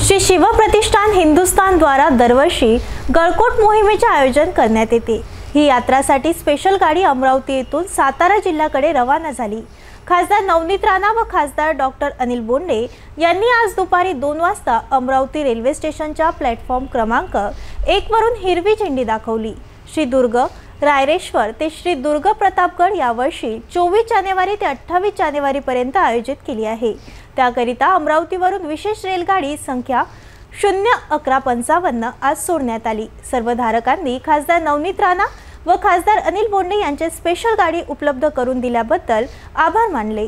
श्री शिवप्रतिष्ठान हिंदुस्थान द्वारा दरवर्षी गळकोट मोहिमेचे आयोजन करण्यात येते। ही यात्रासाठी स्पेशल गाडी अमरावती येथून सातारा जिल्ह्याकडे रवाना झाली। खासदार नवनीत राणा व खासदार डॉक्टर अनिल बोंडे यांनी आज दुपारी 2 वाजता अमरावती रेल्वे स्टेशनच्या प्लॅटफॉर्म क्रमांक 1 वरून हिरवी झेंडी दाखवली। श्री दुर्ग रायरेश्वर ते श्री दुर्ग प्रतापगड यावर्षी 24 जानेवारी ते 28 जानेवारी पर्यंत आयोजित केली आहे। त्याकरिता अमरावतीवरून विशेष रेलगाडी संख्या 01155 आज सोडण्यात आली। सर्व धारकांनी खासदार नवनीत राणा व खासदार अनिल बोंडे यांचे स्पेशल गाडी उपलब्ध करून दिल्याबद्दल आभार मानले।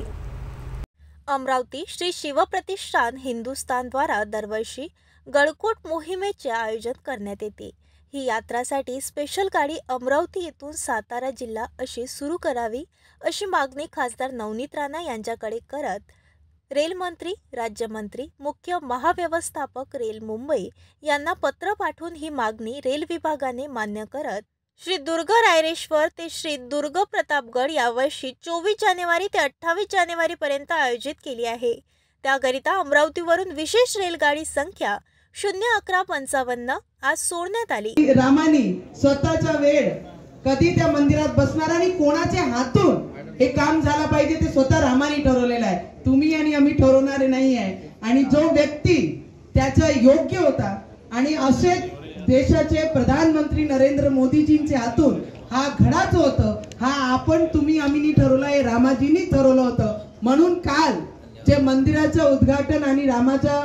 अमरावती श्री शिवप्रतिष्ठान हिंदुस्थान द्वारा दरवर्षी गळकोट मोहिमेचे आयोजन करण्यात येते। ही यात्रासाठी स्पेशल गाडी अमरावती येथून सातारा जिल्हा अशी सुरू करावी अशी मागणी खासदार नवनीत राणा यांच्याकडे करत रेलमंत्री, राज्यमंत्री, मुख्य महाव्यवस्थापक रेल मुंबई यांना पत्र पाठवून ही मागणी रेल विभागाने मान्य करत श्री दुर्ग रायरेश्वर ते श्री दुर्ग प्रतापगड यावर्षी 24 जानेवारी ते 28 जानेवारी पर्यंत आयोजित केली आहे। त्याकरिता अमरावतीवरून विशेष रेलगाडी संख्या 01155 आज सोडण्यात आली। रामानी स्वतःचा वेळ कधी त्या मंदिरात बसणार आणि कोणाच्या हातून हे काम झालं पाहिजे ते स्वतः रामानी ठरवलेलं आहे। तुम्ही आणि आम्ही ठरवणारे नाही आहे। आणि जो व्यक्ती त्याचा योग्य होता आणि असे देशाचे प्रधानमंत्री नरेंद्र मोदीजींचे हातून हा घडाच होतं, हा आपण तुम्ही आम्ही ठरवलाय, रामाजींनी ठरवलं होतं। म्हणून काल जे मंदिराचं उद्घाटन आणि रामाच्या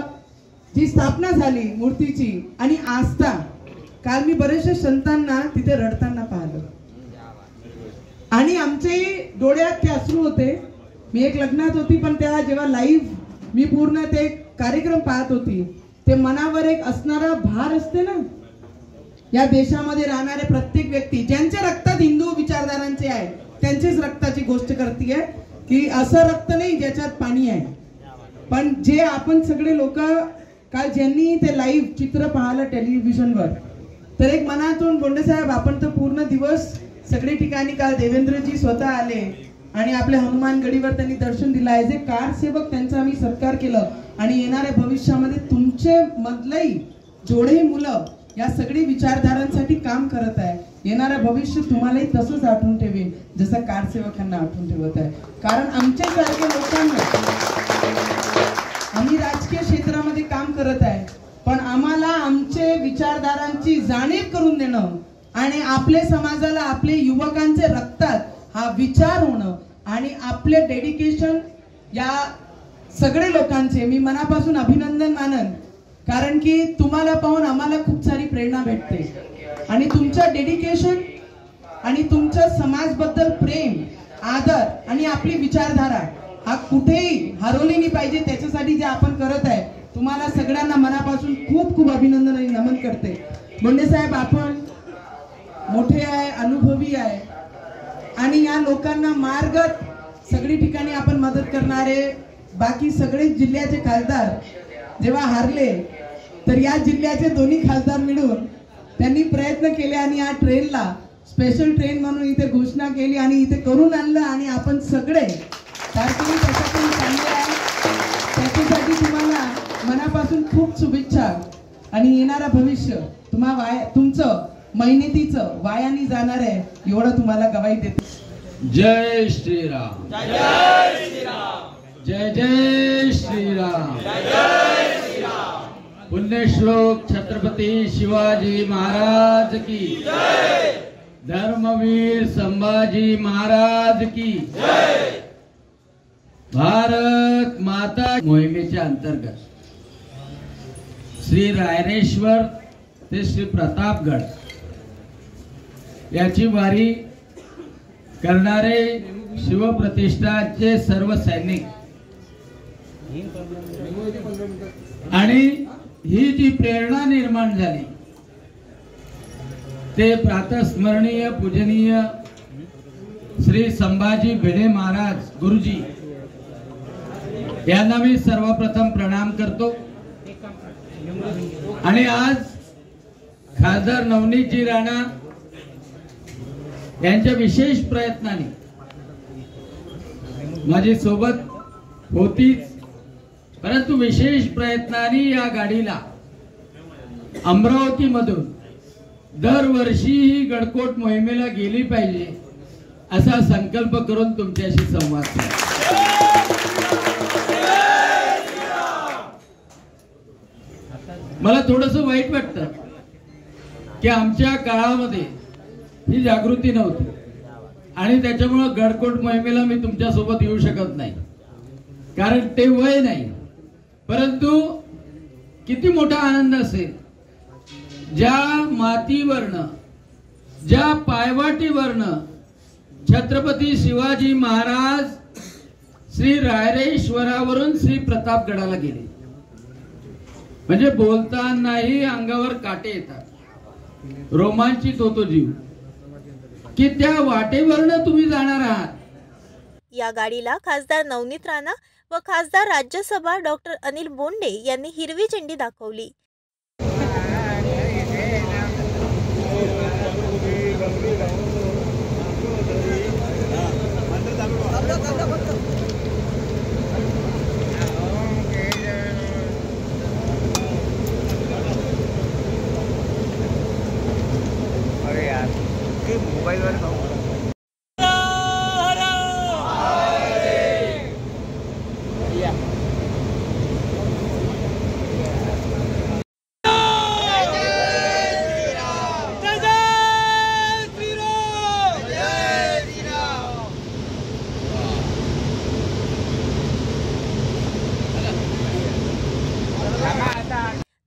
जी स्थापना झाली मूर्तीची आणि आस्था, काल मी बरेचशा संतांना तिथे रडताना पाहिलं आणि आमचे डोळ्यात ते अश्रू होते। मी एक लग्नात होती पण तेव्हा जेव्हा लाईव्ह मी पूर्ण ते कार्यक्रम पाहत होती, ते मनावर एक असणारा भार असते ना, या देशामध्ये राहणारे प्रत्येक व्यक्ती ज्यांच्या रक्तात हिंदू विचारधारांचे आहे त्यांचेच रक्ताची गोष्ट करते की असं रक्त नाही ज्याच्यात पाणी आहे। पण जे आपण सगळे लोक काल ज्यांनी ते लाईव्ह चित्र पाहिलं टेलिव्हिजनवर, तर एक मनातून बोंडे साहेब आपण तर पूर्ण दिवस सगळे ठिकाणी काल देवेंद्रजी स्वतः आले आणि आपल्या हनुमान गडीवर त्यांनी दर्शन दिलं आहे। जे कार सेवक त्यांचं आम्ही सत्कार केलं आणि येणाऱ्या भविष्यामध्ये तुमचे मधलंही जेवढे मुलं या सगळी विचारधारांसाठी काम करत आहे, येणारं भविष्य तुम्हालाही तसंच आठवून ठेवेल जसं कार सेवकांना आठवून ठेवत आहे। कारण आमच्यासारख्या लोकांना, आम्ही राजकीय क्षेत्रामध्ये काम करत आहे पण आम्हाला आमचे विचारधारांची जाणीव करून देणं आणि आपले समाजाला आपले युवकांचे रक्तात हा विचार होणं आणि आपले डेडिकेशन या सगळे लोकांचे मी मनापासून अभिनंदन मानन। कारण की तुम्हाला पाहून आम्हाला खूप सारी प्रेरणा भेटते आणि तुमचं डेडिकेशन आणि तुमचं समाजबद्दल प्रेम, आदर आणि आपली विचारधारा हा कुठेही हरवली नाही पाहिजे। त्याच्यासाठी जे आपण करत आहे तुम्हाला सगळ्यांना मनापासून खूप खूप अभिनंदन आणि नमन करते। बोंडे साहेब आपण मोठे आहे, अनुभवी आहे आणि या लोकांना मार्ग सगळी ठिकाणी आपण मदत करणारे। बाकी सगळे जिल्ह्याचे खासदार जेव्हा हारले तर या जिल्ह्याचे दोन्ही खासदार मिळून त्यांनी प्रयत्न केले आणि या ट्रेनला स्पेशल ट्रेन म्हणून इथे घोषणा केली आणि इथे करून आणलं आणि आपण सगळे त्यासाठी चांगले आहे। त्याच्यासाठी तुम्हाला मनापासून खूप शुभेच्छा आणि येणारा भविष्य तुमचं मेहनतीचं वायानी जाणार आहे एवढं तुम्हाला गवाही देते। जय श्रीराम, जय श्रीराम, जय जय श्रीराम, जय श्रीराम। पुण्यश्लोक छत्रपती शिवाजी महाराज की जय, धर्मवीर संभाजी महाराज की जय। भारत माता मोहिमेच्या अंतर्गत श्री रायरेश्वर ते श्री प्रतापगड याची वारी करणारे शिवप्रतिष्ठानचे सर्व सैनिक आणि ही जी प्रेरणा निर्माण झाली ते प्रातस्मरणीय पूजनीय श्री संभाजी भिडे महाराज गुरुजी यांना मी सर्वप्रथम प्रणाम करतो आणि आज खासदार नवनीतजी राणा यांच्या विशेष प्रयत्नाने माझी सोबत होतीच परंतु विशेष प्रयत्नाने या गाडीला अमरावतीमधून दरवर्षी ही गडकोट मोहिमेला गेली पाहिजे असा संकल्प करून तुमच्याशी संवाद साधला. मला थोडस वाईट वाटतं की आमच्या काळामध्ये ही जागृती नव्हती आणि त्याच्यामुळे गडकोट मोहिमेला मी तुमच्या सोबत येऊ शकत नाही, कारण ते वय नाही. परंतु किती मोठा आनंद असेल ज्या मातीवरनं, ज्या पायवाटीवरनं छत्रपती शिवाजी महाराज श्री रायरेश्वरावरून श्री प्रतापगडाला गेले. म्हणजे बोलतानाही अंगावर काटे येतात, रोमांचित होतो जीव की त्या वाटेवरनं तुम्ही जाणार आहात. या गाडीला खासदार नवनीत राणा व खासदार राज्यसभा डॉक्टर अनिल बोंडे यांनी हिरवी झेंडी दाखवली. अरे यार ये मोबाइल वाले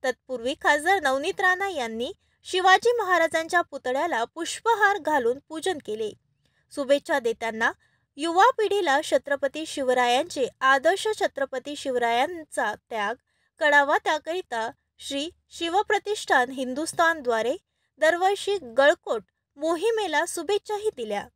तत्पूर्वी खासदार नवनीत राणा यांनी शिवाजी महाराजांच्या पुतळ्याला पुष्पहार घालून पूजन केले. शुभेच्छा देताना युवा पिढीला छत्रपती शिवरायांचे आदर्श, छत्रपती शिवरायांचा त्याग कळावा त्याकरिता श्री शिवप्रतिष्ठान हिंदुस्थानद्वारे दरवर्षी गडकोट मोहिमेला शुभेच्छाही दिल्या.